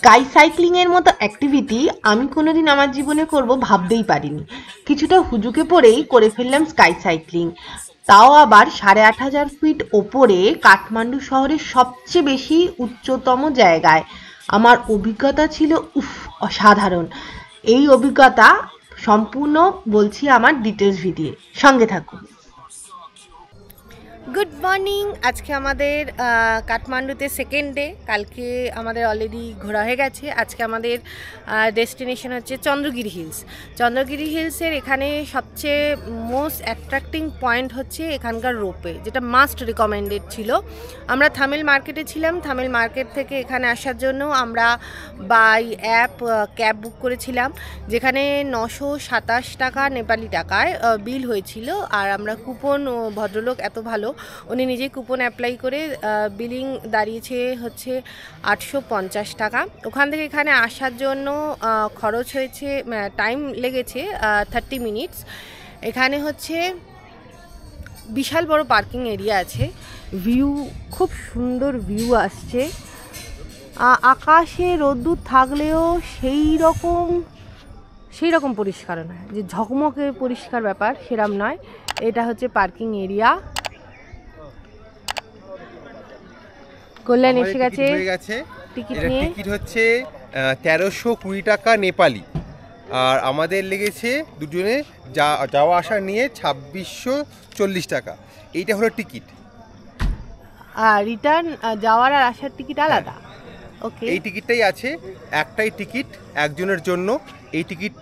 Sky cycling এর মতো activity আমি কোনোদিন আমার জীবনে করব ভাবতেই পারিনি। কিছুটা হুজুকে পড়েই করে ফেললাম স্কাই সাইক্লিং, তাও আবার 8,500 ফিট ওপরে কাঠমান্ডু শহরের সবচেয়ে বেশি উচ্চতম জায়গায়। আমার অভিজ্ঞতা ছিল অসাধারণ। এই অভিজ্ঞতা সম্পূর্ণ বলছি আমার ডিটেলস ভিডিও, সঙ্গে থাকুন। Good morning. আজকে আমাদের কাঠমান্ডুতে সেকেন্ড ডে। কালকে আমাদের অলরেডি ঘোরা হয়ে গেছে। আজকে আমাদের ডেস্টিনেশন হচ্ছে চন্দ্রগিরি হিলস। চন্দ্রগিরি হিলসের এখানে সবচেয়ে মোস্ট অ্যাট্রাক্টিং পয়েন্ট হচ্ছে এখানকার রোপওয়ে, যেটা মাস্ট রিকমেন্ডেড ছিল। আমরা থামেল মার্কেটে ছিলাম। থামেল মার্কেট থেকে এখানে আসার জন্য আমরা বাই অ্যাপ ক্যাব বুক করেছিলাম, যেখানে 927 টাকা নেপালি টাকায় বিল হয়েছিল। আর আমরা কুপন, ভদ্রলোক এত ভালো, উনি নিজেই কুপন অ্যাপ্লাই করে বিলিং দাঁড়িয়েছে হচ্ছে 850 টাকা। ওখান থেকে এখানে আসার জন্য খরচ হয়েছে, টাইম লেগেছে 30 মিনিটস। এখানে হচ্ছে বিশাল বড় পার্কিং এরিয়া আছে। ভিউ, খুব সুন্দর ভিউ আসছে। আকাশে রোদ্দুর থাকলেও সেই রকম পরিষ্কার নয়, যে ঝকমকে পরিষ্কার ব্যাপার সেরম নয়। এটা হচ্ছে পার্কিং এরিয়া। কল্যাণ এসে গেছে টিকিট নিয়ে। টিকিট হচ্ছে 1320 টাকা নেপালি, আর আমাদের লেগেছে দুজনে যাওয়া আসা নিয়ে 2640 টাকা। এইটা হলো টিকিট। আর রিটার্ন যাওয়ার আর আসার টিকিট আলাদা। ওকে, এই টিকিটটাই আছে, একটাই টিকিট একজনের জন্য। এই টিকিট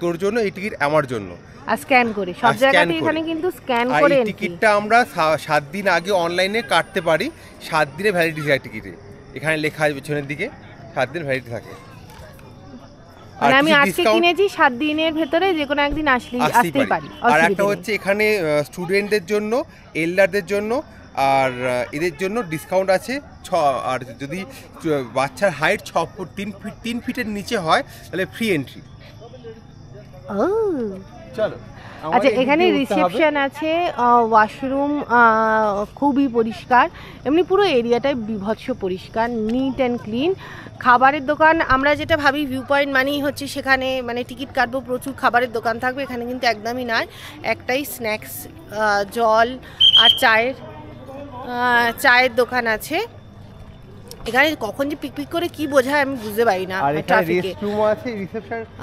তোর জন্য, এই টিকিট আমার জন্য। আর স্ক্যান করে সব জায়গাতে এখানে কিন্তু স্ক্যান করে। এই টিকিটটা আমরা 7 দিন আগে অনলাইনে কাটতে পারি। 7 দিনের ভ্যালিডিটি থাকে টিকিটে, এখানে লেখা আছে পেছনের দিকে 7 দিন ভ্যালিডিটি থাকে। মানে আমি আজকে কিনেছি, 7 দিনের ভেতরে যে কোনো একদিন আসতেই পারি। আর একটা হচ্ছে এখানে স্টুডেন্টদের জন্য, এল্ডারদের জন্য আর এদের জন্য ডিসকাউন্ট আছে। আর যদি বাচ্চার হাইট 3 ফিটের নিচে হয় তাহলে ফ্রি এন্ট্রি। চলো। আচ্ছা, এখানে রিসেপশন আছে, ওয়াশরুম খুবই পরিষ্কার। এমনি পুরো এরিয়াটাই বিভৎস পরিষ্কার, নিট অ্যান্ড ক্লিন। খাবারের দোকান, আমরা যেটা ভাবি ভিউ পয়েন্ট মানেই হচ্ছে সেখানে মানে টিকিট কাটবো, প্রচুর খাবারের দোকান থাকবে, এখানে কিন্তু একদমই নয়। একটাই স্ন্যাক্স, জল আর চায়ের দোকান আছে। এখানে কখন যে পিক করে কি বোঝায় আমি বুঝতে পারি না।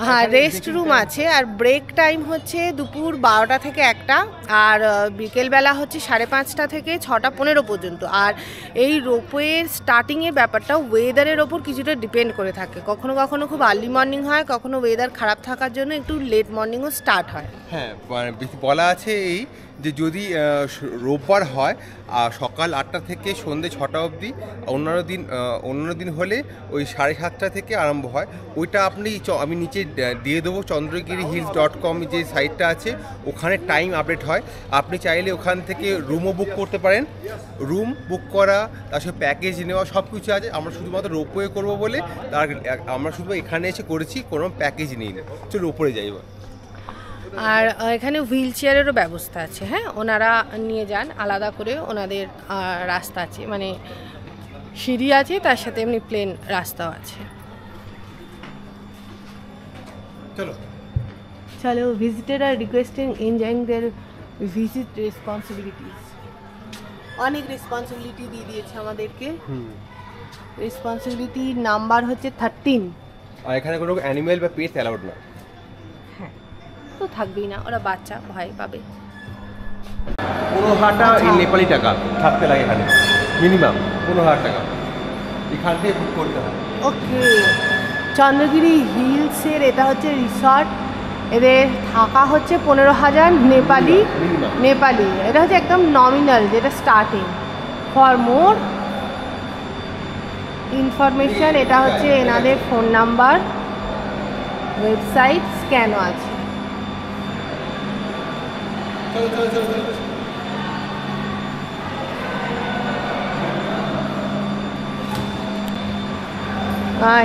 হ্যাঁ, রেস্ট রুম আছে। আর ব্রেক টাইম হচ্ছে দুপুর 12টা থেকে 1টা, আর বিকেলবেলা হচ্ছে 5:30 থেকে 6:15 পর্যন্ত। আর এই রোপওয়ের স্টার্টিংয়ের ব্যাপারটা ওয়েদারের ওপর কিছুটা ডিপেন্ড করে থাকে। কখনো কখনো খুব আর্লি মর্নিং হয়, কখনো ওয়েদার খারাপ থাকার জন্য একটু লেট মর্নিংও স্টার্ট হয়। হ্যাঁ, বলা আছে এই যে যদি রোববার হয় সকাল 8টা থেকে সন্ধ্যে 6টা অবধি, অন্যান্য দিন হলে ওই 7:30টা থেকে আরম্ভ হয়। ওইটা আমি নিচে দিয়ে দেবো, chandragiriHills.com যে সাইটটা আছে ওখানে টাইম আপডেট হয়। আপনি চাইলে ওখান থেকে রুমও বুক করতে পারেন। রুম বুক করা, তার সাথে প্যাকেজ নেওয়া সব কিছু আছে। আমরা শুধুমাত্র রোপওয়ে করবো বলে আমরা শুধু এখানে এসে করেছি, কোনো প্যাকেজ নিই না। চলো উপরে যাই। আর এখানে হুইল চেয়ারেরও ব্যবস্থা আছে। হ্যাঁ, ওনারা নিয়ে যান আলাদা করে, ওনাদের রাস্তা আছে, মানে সিঁড়ি আছে, তার সাথে এমনি প্লেন রাস্তাও আছে। চলো ভিজিটার আর রিকোয়েস্টিং এনজয়িং দেয়ার ভিজিট রেসপন্সিবিলিটিস। অনেক রেসপন্সিবিলিটি দিয়ে দিয়েছে আমাদেরকে। রেসপন্সিবিলিটি নাম্বার হচ্ছে 13। আর এখানে কোনো অ্যানিমেল বা পেটস অ্যালাউড না। তো থাকবেই না, ওরা বাচ্চা ভয় পাবে। 15,000 নেপালি টাকা থাকতে লাগে এখানে, মিনিমাম 15,000 টাকা এখান থেকে বুক করতে হয়। ওকে, চন্দ্রগিরি হিলসের এটা হচ্ছে রিসর্ট। এদের থাকা হচ্ছে 15,000 নেপালি। এটা হচ্ছে একদম নমিনাল, যেটা স্টার্টিং। ফর মোর ইনফরমেশন এটা হচ্ছে এনাদের ফোন নাম্বার, ওয়েবসাইট, স্ক্যানও আছে।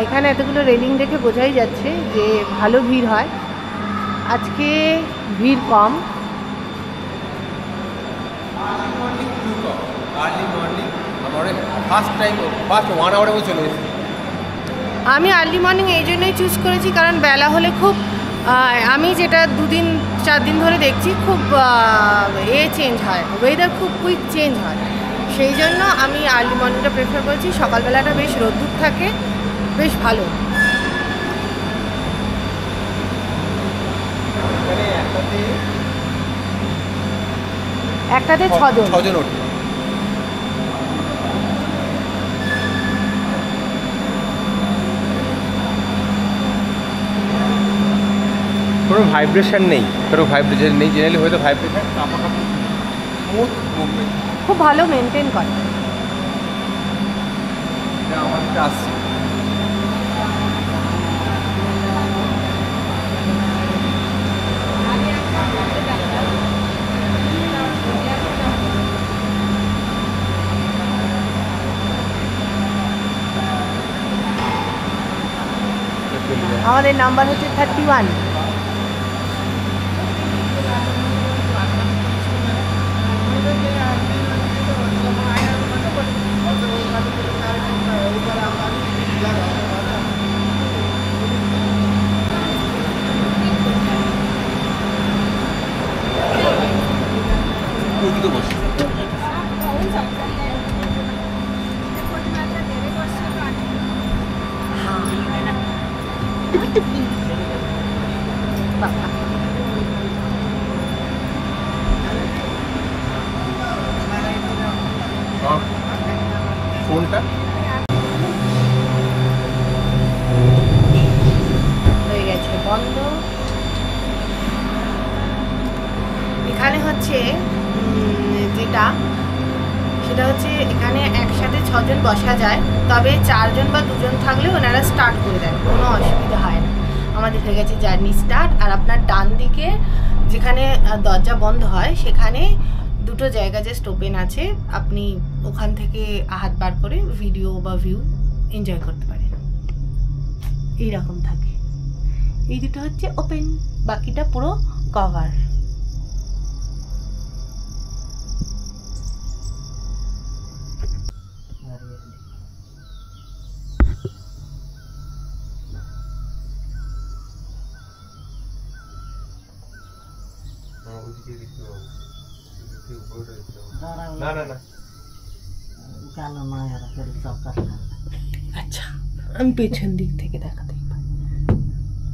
এখানে এতগুলো রেলিং দেখে বোঝাই যাচ্ছে যে ভালো ভিড় হয়। আজকে ভিড় কম। ফার্স্ট 1 আওয়ারে চলে এসেছি। আমি আর্লি মর্নিং এই জন্যই চুজ করেছি কারণ বেলা হলে খুব আমি যেটা 2-4 দিন ধরে দেখছি খুব চেঞ্জ হয়, ওয়েদার খুব কুইক চেঞ্জ হয়, সেই জন্য আমি আর্লি মর্নিংটা প্রেফার করছি। সকালবেলাটা বেশ রোদ্দুর থাকে, বেশ ভালো। একটাতে 6 জন ওঠে। কোনো ভাইব্রেশন নেই, জেনারেলি হয়তো ভাইব্রেশন, স্মুথ মুভমেন্ট, খুব ভালো মেনটেন করে। আমাদের আসছে আমাদের নাম্বার হচ্ছে 31। ফোনটা হয়ে গেছে বন্ধ। এখানে হচ্ছে যেটা সেটা হচ্ছে এখানে একসাথে 6 জন বসা যায়, তবে 4 জন বা 2 জন থাকলে ওনারা স্টার্ট করে দেন, কোনো অসুবিধা হয় না। আমাদের হয়ে গেছে জার্নি স্টার্ট। আর আপনার ডান দিকে যেখানে দরজা বন্ধ হয় সেখানে 2টো জায়গা জাস্ট ওপেন আছে, আপনি ওখান থেকে হাত বার করে ভিডিও বা ভিউ এনজয় করতে পারেন। এইরকম থাকে, এই দুটো হচ্ছে ওপেন, বাকিটা পুরো কভার। আচ্ছা, আমি পেছন দিক থেকে দেখাতে পারি।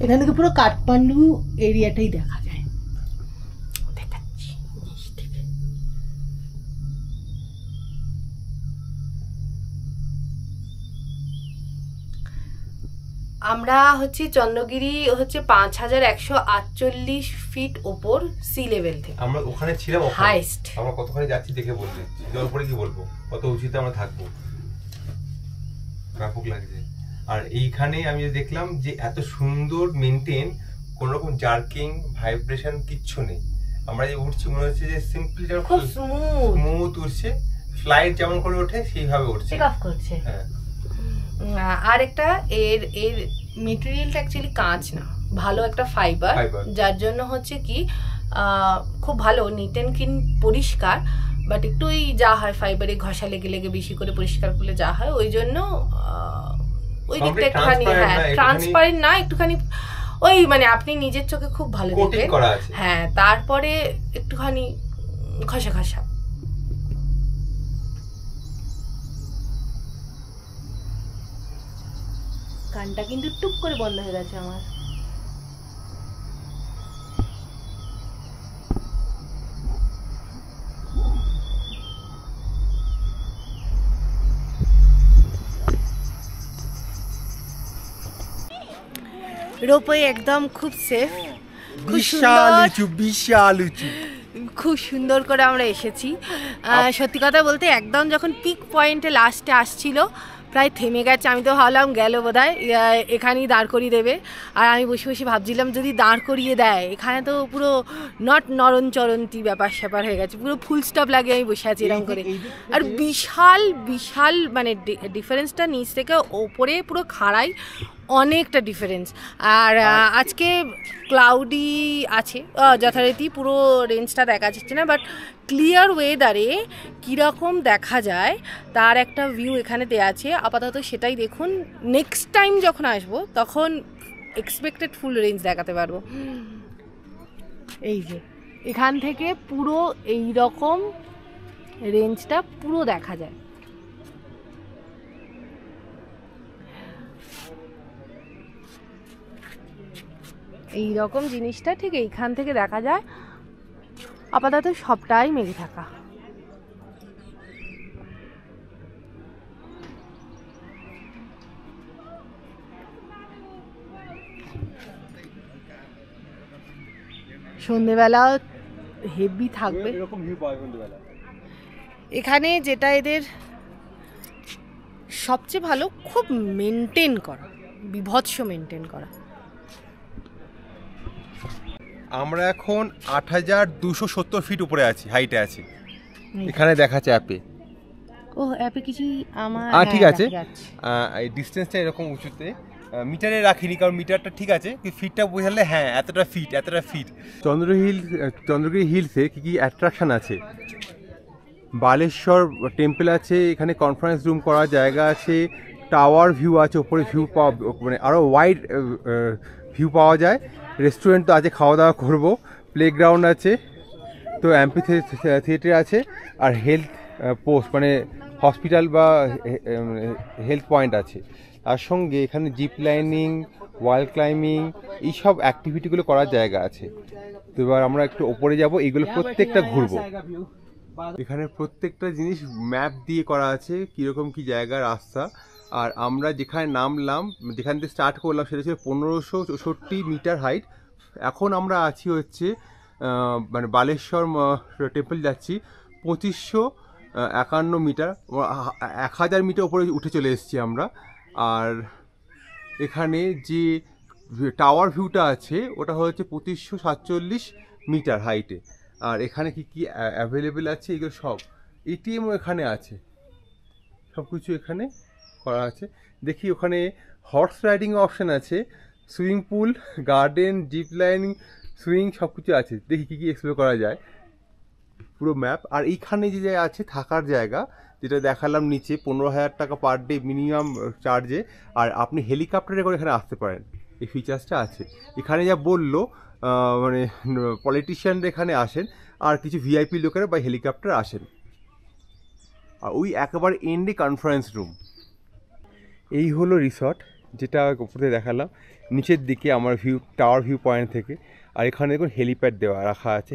এখান থেকে পুরো কাঠমান্ডু এরিয়াটাই দেখা যায়। দেখাচ্ছি নিচ থেকে। আমরা হচ্ছে চন্দ্রগিরি হচ্ছে 5148 ফিট ওপর সি লেভেল থেকে। আমরা ওখানে ছিলাম, হাইস্ট। আমরা কতখানি যাচ্ছি দেখে বলতে, জল পরে কি বলবো কত উঁচুতে আমরা থাকবো, ব্যাপক লাগছে। আর এইখানে আমি দেখলাম যে এত সুন্দর মেনটেন, কোনো রকম জার্কিং ভাইব্রেশন কিচ্ছু নেই। আমরা যে উঠছি মনে হচ্ছে যে সিম্পলি যেন খুব স্মুথ উঠছে, ফ্লাইট যেমন করে ওঠে সেইভাবে উঠছে, টেক অফ করছে। হ্যাঁ। আর একটা এর মেটেরিয়ালটা অ্যাকচুয়ালি কাঁচ না, ভালো একটা ফাইবার, যার জন্য হচ্ছে কি খুব ভালো নিট অ্যান্ড ক্লিন পরিষ্কার। বাট একটু ওই যা হয় ফাইবারে ঘষা লেগে লেগে বেশি করে পরিষ্কার করলে যা হয়, ওই জন্য ওই দিকটা একটুখানি ট্রান্সপারেন্ট না, একটুখানি ওই মানে আপনি নিজের চোখে খুব ভালো দেখবেন, হ্যাঁ। তারপরে একটুখানি ঘষা ঘষা। কানটা কিন্তু টুক করে বন্ধ হয়ে গেছে আমার। রোপওয়ে একদম খুব সেফ, বিশাল উঁচু, খুব সুন্দর করে আমরা এসেছি। সত্যি কথা বলতে একদম যখন পিক পয়েন্টে লাস্টে আসছিল প্রায় থেমে গেছে। আমি তো ভাবলাম গেল বোধহয়, এখানেই দাঁড় করিয়ে দেবে। আর আমি বসে বসে ভাবছিলাম যদি দাঁড় করিয়ে দেয়, এখানে তো পুরো নরম চরন্তি ব্যাপার স্যাপার হয়ে গেছে, পুরো ফুল স্টপ লাগে আমি বসে আছি এরকম করে। আর বিশাল বিশাল মানে ডিফারেন্সটা নিচ থেকে ওপরে পুরো খাড়াই, অনেকটা ডিফারেন্স। আর আজকে ক্লাউডি আছে যথারীতি, পুরো রেঞ্জটা দেখা যাচ্ছে না, বাট ক্লিয়ার ওয়েদারে কীরকম দেখা যায় তার একটা ভিউ এখানে দেওয়া আছে। আপাতত সেটাই দেখুন, নেক্সট টাইম যখন আসবো তখন এক্সপেক্টেড ফুল রেঞ্জ দেখাতে পারবো। এই যে এখান থেকে পুরো এই রকম রেঞ্জটা পুরো দেখা যায়। এই রকম জিনিসটা ঠিক এইখান থেকে দেখা যায়। আপাতত সবটাই মেঘে থাকা। সন্ধেবেলা হেভি থাকবে এখানে। যেটা এদের সবচেয়ে ভালো, খুব মেনটেন করা, বিভৎস মেনটেন করা। আমরা এখন 8270 ফিট উপরে আছি, হাইটে আছি। এখানে দেখাচ্ছে অ্যাপে। ও অ্যাপে কিছু আমার ঠিক আছে, এই ডিস্টেন্সটা এরকম উঁচুতে মিটারে রাখিনি, কারণ মিটারটা ঠিক আছে, ফিটটা বোঝালে হ্যাঁ এতটা ফিট। চন্দ্রগিরি হিলসে কী কী অ্যাট্রাকশন আছে? বালেশ্বর টেম্পল আছে, এখানে কনফারেন্স রুম করার জায়গা আছে, টাওয়ার ভিউ আছে, ওপরে ভিউ পাওয়া মানে আরও ওয়াইড ভিউ পাওয়া যায়। রেস্টুরেন্ট তো আছে, খাওয়া দাওয়া করবো, প্লেগ্রাউন্ড আছে, তো অ্যাম্পি থিয়েটার আছে, আর হেলথ পোস্ট মানে হসপিটাল বা হেলথ পয়েন্ট আছে। তার সঙ্গে এখানে জিপ লাইনিং, ওয়াল ক্লাইম্বিং, এইসব অ্যাক্টিভিটিগুলো করার জায়গা আছে। তো এবার আমরা একটু ওপরে যাব, এইগুলো প্রত্যেকটা ঘুরবো। এখানে প্রত্যেকটা জিনিস ম্যাপ দিয়ে করা আছে, কীরকম কী জায়গা, রাস্তা। আর আমরা যেখানে নামলাম, যেখান থেকে স্টার্ট করলাম, সেটা ছিল 1564 মিটার হাইট। এখন আমরা আছি হচ্ছে মানে বালেশ্বর টেম্পল যাচ্ছি 2551 মিটার, 1000 মিটার উপরে উঠে চলে এসেছি আমরা। আর এখানে যে টাওয়ার ভিউটা আছে ওটা হচ্ছে 2547 মিটার হাইটে। আর এখানে কি কি অ্যাভেলেবেল আছে এগুলো সব, এটিএমও এখানে আছে, সব কিছু এখানে করা আছে। দেখি ওখানে হর্স রাইডিং অপশান আছে, swimming pool, garden, zip lining, swing সব কিছু আছে। দেখি কী কী এক্সপ্লোর করা যায়, পুরো ম্যাপ। আর এইখানে যে আছে থাকার জায়গা, যেটা দেখালাম নিচে, 15,000 টাকা পার ডে মিনিমাম চার্জে, আর আপনি হেলিকপ্টারে করে এখানে আসতে পারেন, এই ফিচার্সটা আছে। এখানে যা বললো মানে পলিটিশিয়ানরা এখানে আসেন, আর কিছু ভিআইপি লোকেরা বা হেলিকপ্টার আসেন। আর ওই একেবারে এন্ডে কনফারেন্স রুম। এই হলো রিসর্ট, যেটা উপরে দেখালাম, নিচের দিকে আমার ভিউ, টাওয়ার ভিউ পয়েন্ট থেকে। আর এখানে দেখুন হেলিপ্যাড দেওয়া রাখা আছে,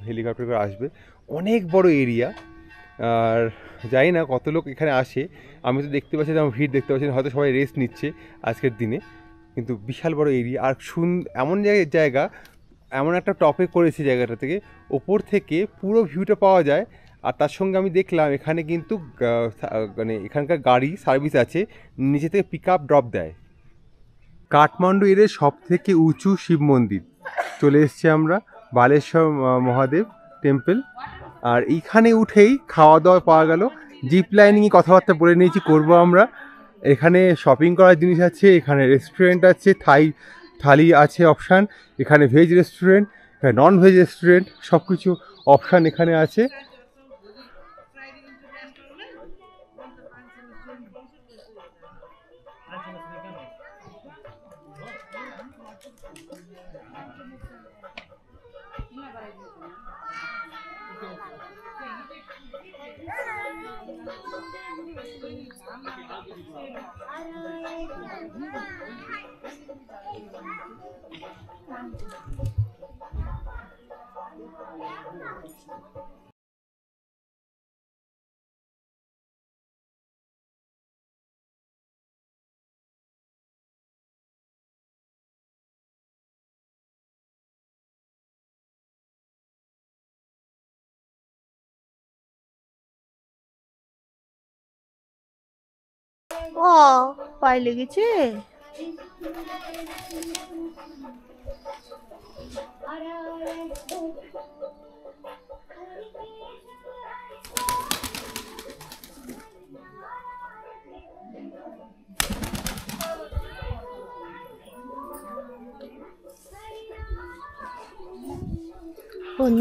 হেলিকপ্টার করে আসবে। অনেক বড় এরিয়া, আর জানি না কত লোক এখানে আসে। আমি তো দেখতে পাচ্ছি, আমার ভিড় দেখতে পাচ্ছি, হয়তো সবাই রেস্ট নিচ্ছে আজকের দিনে, কিন্তু বিশাল বড় এরিয়া। আর এমন জায়গা, এমন একটা টপে করেছে জায়গাটা থেকে, ওপর থেকে পুরো ভিউটা পাওয়া যায়। আর তার সঙ্গে আমি দেখলাম এখানে কিন্তু মানে এখানকার গাড়ি সার্ভিস আছে, নিচে থেকে পিক আপ ড্রপ দেয়। কাঠমান্ডু এর সব থেকে উঁচু শিব মন্দির চলে এসছি আমরা, বালেশ্বর মহাদেব টেম্পল। আর এইখানে উঠেই খাওয়া দাওয়া পাওয়া গেল, জিপ লাইনিংয়ে কথাবার্তা বলে নিয়েছি, করবো আমরা। এখানে শপিং করার জিনিস আছে, এখানে রেস্টুরেন্ট আছে, থালি আছে অপশান, এখানে ভেজ রেস্টুরেন্ট, এখানে নন ভেজ রেস্টুরেন্ট, সব কিছু অপশান এখানে আছে। ও পায়ে লেগেছে।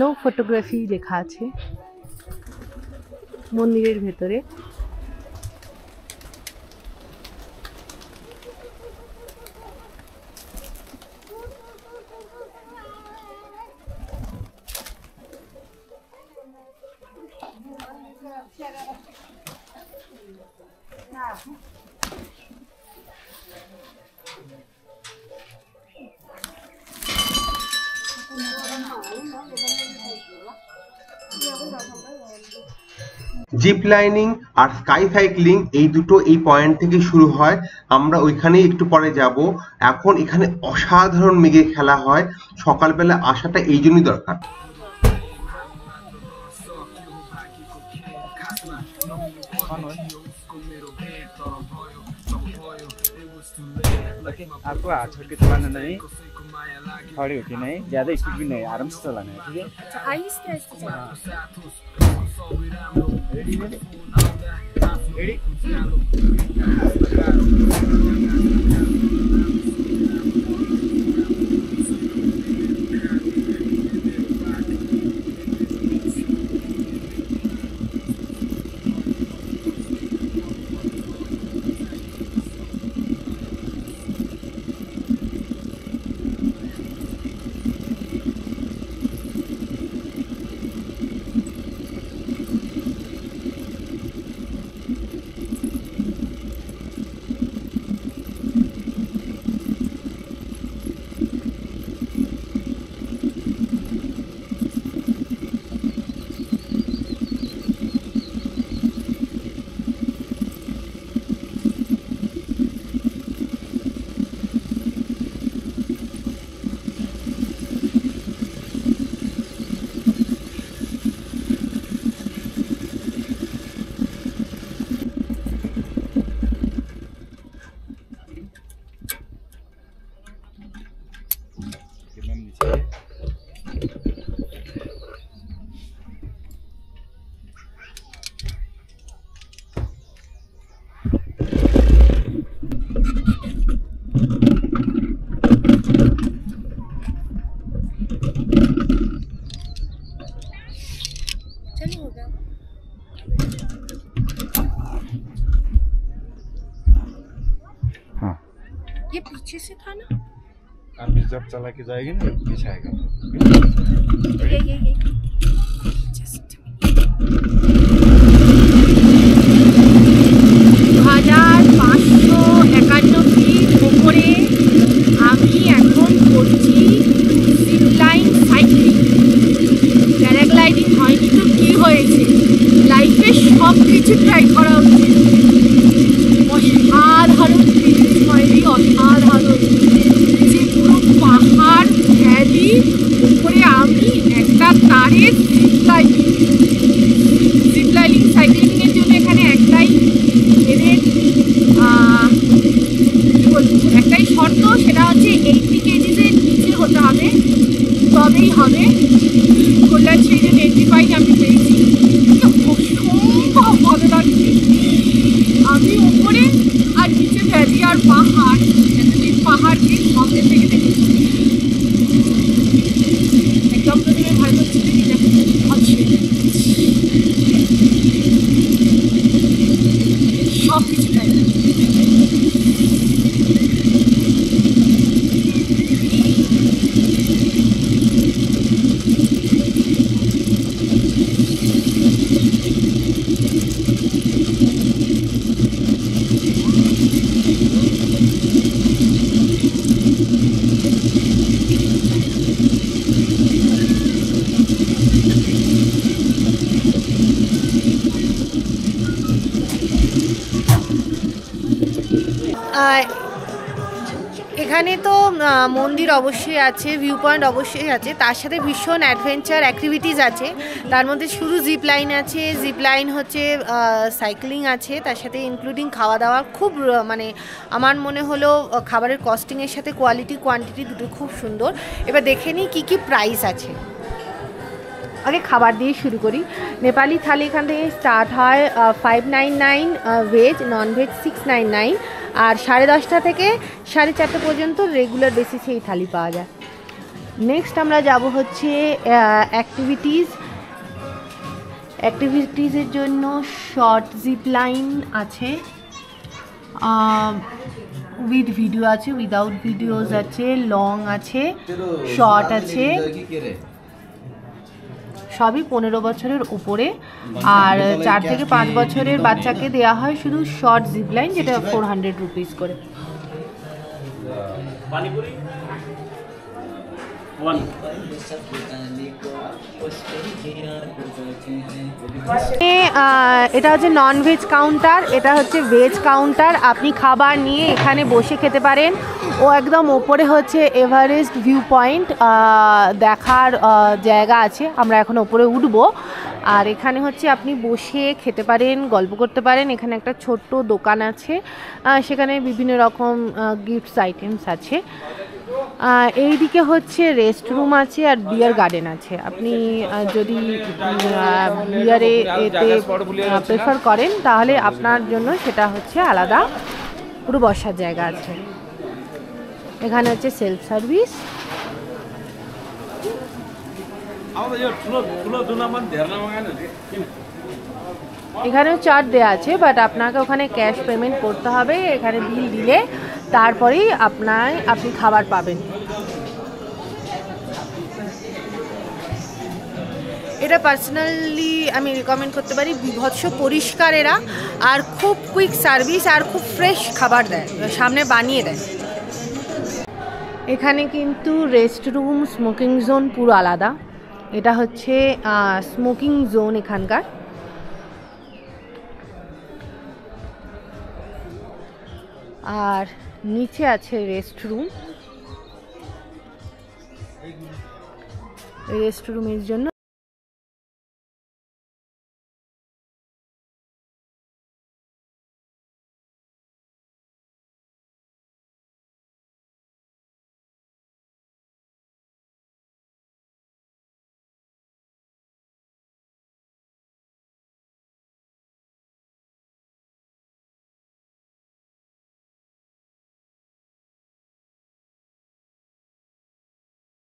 নো ফটোগ্রাফি লেখা আছে মন্দিরের ভেতরে। জিপ লাইনিং আর স্কাই সাইক্লিং এই দুটো এই পয়েন্ট থেকে শুরু হয়, আমরা ওইখানেই একটু পরে যাব। এখন এখানে অসাধারণ মেঘে খেলা হয়, সকালবেলা আসাটা এই জন্যই দরকার। आपको हाथ छोड़ के चलाना नहीं, खड़े होके नहीं, ज़्यादा स्पीड भी नहीं, आराम से चलाना है, ठीक है? आहिस्ते आहिस्ते रेडी रेडी ये पीछे से था ना, अभी जब चला के जाएगी ना पीछे आएगा। ये 2551 ফিট উপরে আমি এখন করছি জিপলাইন সাইক্লিং। প্যারাগ্লাইডিং হয়নি তো কি হয়েছে, লাইফে সব কিছু ট্রাই করা উচিত। অসাধারণ ফিলিংস, অসাধারণ যে পুরো পাহাড় ভ্যালি উপরে আমি একটা তারের জিপলাইনিং সাইক্লিংয়ের জন্য এখানে একটাই এদের কী বলবো, একটাই শর্ত, সেটা হচ্ছে 80 কেজিসের নিচে হতে হবে, তবেই হবে। কল্যাণ সেই জন্য 85 আমি পেয়েছি। অসম্ভব ভালো লাগছে, আমি উপরে আর নিচে ভ্যালি আর পাহাড়, এতদিন পাহাড়কে সামনে থেকে দেখেছি। একদম প্রথমে ভয় করছিল কি দেখো আছে সব কিছু তাই। এখানে তো মন্দির অবশ্যই আছে, ভিউ পয়েন্ট অবশ্যই আছে, তার সাথে ভীষণ অ্যাডভেঞ্চার অ্যাক্টিভিটিস আছে। তার মধ্যে শুধু জিপ লাইন আছে, জিপ লাইন হচ্ছে সাইক্লিং আছে, তার সাথে ইনক্লুডিং খাওয়া দাওয়া। খুব মানে আমার মনে হলো খাবারের কস্টিংয়ের সাথে কোয়ালিটি কোয়ান্টিটি দুটো খুব সুন্দর। এবার দেখে নিই কী কী প্রাইস আছে। আগে খাবার দিয়ে শুরু করি। নেপালি থালি এখান থেকে স্টার্ট হয় 599, ভেজ, নন ভেজ 699, আর 10:30 থেকে 4:30 পর্যন্ত রেগুলার বেসিসে এই থালি পাওয়া যায়। নেক্সট আমরা যাব হচ্ছে অ্যাক্টিভিটিসের জন্য শর্ট জিপ লাইন আছে, উইথ ভিডিও আছে, উইদাউট ভিডিওস আছে, লং আছে, শর্ট আছে, সবই 15 বছরের উপরে। আর 4 থেকে 5 বছরের বাচ্চাকে দেওয়া হয় শুধু শর্ট জিপ লাইন, যেটা 400 রুপিস করে। এটা হচ্ছে নন ভেজ কাউন্টার, এটা হচ্ছে ভেজ কাউন্টার। আপনি খাবার নিয়ে এখানে বসে খেতে পারেন। ও একদম ওপরে হচ্ছে এভারেস্ট ভিউ পয়েন্ট দেখার জায়গা আছে, আমরা এখন ওপরে উঠবো। আর এখানে হচ্ছে আপনি বসে খেতে পারেন, গল্প করতে পারেন। এখানে একটা ছোট্ট দোকান আছে, সেখানে বিভিন্ন রকম গিফটস আইটেমস আছে। এইদিকে হচ্ছে রেস্টরুম আছে আর বিয়ার গার্ডেন আছে। আপনি যদি বিয়ারে এতে প্রেফার করেন তাহলে আপনার জন্য সেটা হচ্ছে আলাদা পুরো বসার জায়গা আছে। এখানে হচ্ছে সেলফ সার্ভিস। এখানেও চার্ট দেওয়া আছে, বাট আপনাকে ওখানে ক্যাশ পেমেন্ট করতে হবে। এখানে বিল দিলে তারপরেই আপনি খাবার পাবেন। এটা পার্সোনালি আমি রিকমেন্ড করতে পারি। বিভৎস পরিষ্কার এরা, আর খুব কুইক সার্ভিস, আর খুব ফ্রেশ খাবার দেয়, সামনে বানিয়ে দেয়। এখানে কিন্তু রেস্টরুম, স্মোকিং জোন পুরো আলাদা। এটা হচ্ছে স্মোকিং জোন এখানকার। আর নিচে আছে রেস্টরুম। রেস্টরুমের জন্য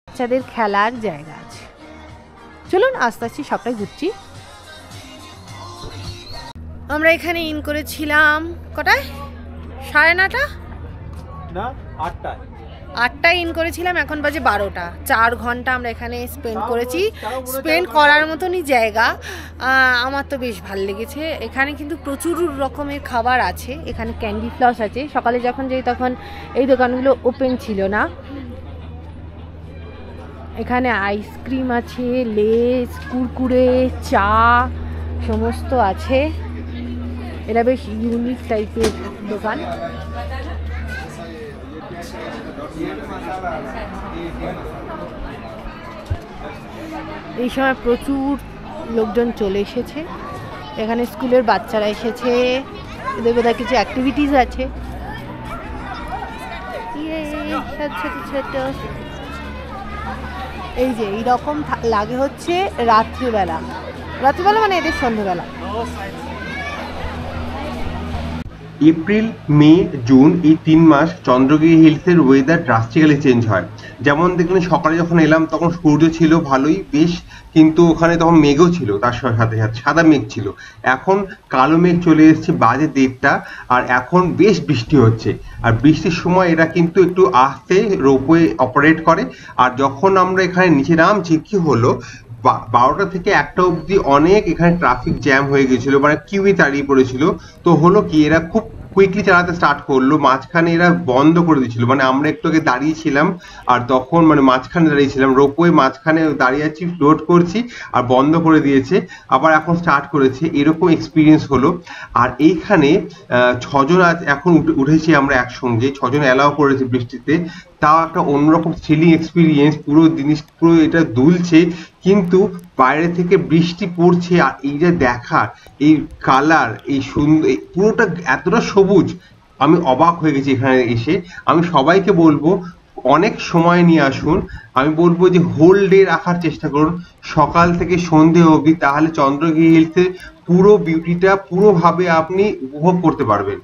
বাচ্চাদের খেলার জায়গা আছে। চলুন আস্তে আস্তে সবটাই ঘুরছি। আমরা এখানে ইন করেছিলাম কটায়? 9:30 না 8টায়। 8টায় ইন করেছিলাম, এখন বাজে 12টা। 4 ঘন্টা আমরা এখানে স্পেন্ড করেছি। স্পেন্ড করার মতনই জায়গা, আমার তো বেশ ভালো লেগেছে। এখানে কিন্তু প্রচুর রকমের খাবার আছে। এখানে ক্যান্ডি ফ্লস আছে। সকালে যখন যাই তখন এই দোকানগুলো ওপেন ছিল না। এখানে আইসক্রিম আছে, লেস, কুরকুরে, চা সমস্ত আছে। এটা বেশ ইউনিক টাইপের দোকান। এই সময় প্রচুর লোকজন চলে এসেছে। এখানে স্কুলের বাচ্চারা এসেছে, এদের বোধহয় কিছু অ্যাক্টিভিটিস আছে। ছোট ছোট এই যে এইরকম লাগে হচ্ছে রাত্রিবেলা মানে এদের সন্ধ্যেবেলা। এপ্রিল, মে, জুন এই 3 মাস চন্দ্রগিরি হিলসের ওয়েদার ড্রাস্টিক্যালি চেঞ্জ হয়। যেমন দেখলেন সকালে যখন এলাম তখন সূর্য ছিল ভালোই বেশ, কিন্তু ওখানে তখন মেঘও ছিল, তার সাথে সাথে সাদা মেঘ ছিল। এখন কালো মেঘ চলে এসেছে, বাজে 1:30, আর এখন বেশ বৃষ্টি হচ্ছে। আর বৃষ্টির সময় এরা কিন্তু একটু আস্তে রোপওয়ে অপারেট করে। আর যখন আমরা এখানে নিচে নামছি কি হলো, 12টা থেকে 1টা অবধি অনেক এখানে ট্রাফিক জ্যাম হয়ে গেছিল, মানে কিউই দাঁড়িয়ে পড়েছিল। তো হলো কি, এরা খুব কুইকলি চালাতে স্টার্ট করলো, মাঝখানে এরা বন্ধ করে দিয়েছিল। মানে আমরা একটু আগে দাঁড়িয়েছিলাম আর তখন মানে মাঝখানে দাঁড়িয়েছিলাম, রোপওয়ে মাঝখানে দাঁড়িয়ে আছি, ফ্লোট করছি আর বন্ধ করে দিয়েছে, আবার এখন স্টার্ট করেছে, এরকম এক্সপিরিয়েন্স হলো। আর এইখানে 6 জন এখন উঠেছি আমরা একসঙ্গে, 6 জন অ্যালাউ করেছে বৃষ্টিতে। তাও একটা অন্যরকম থ্রিলিং এক্সপিরিয়েন্স, পুরো জিনিস পুরো এটা দুলছে, কিন্তু বাইরে থেকে বৃষ্টি পড়ছে আর এই যে দেখার এই কালার, এই সুন্দর, পুরোটা এতটা সবুজ, আমি অবাক হয়ে গেছি এখানে এসে। আমি সবাইকে বলবো অনেক সময় নিয়ে আসুন। আমি বলবো যে হোল ডে রাখার চেষ্টা করুন, সকাল থেকে সন্ধে অবধি, তাহলে চন্দ্রগিরি হিলসের পুরো বিউটিটা পুরোভাবে আপনি উপভোগ করতে পারবেন।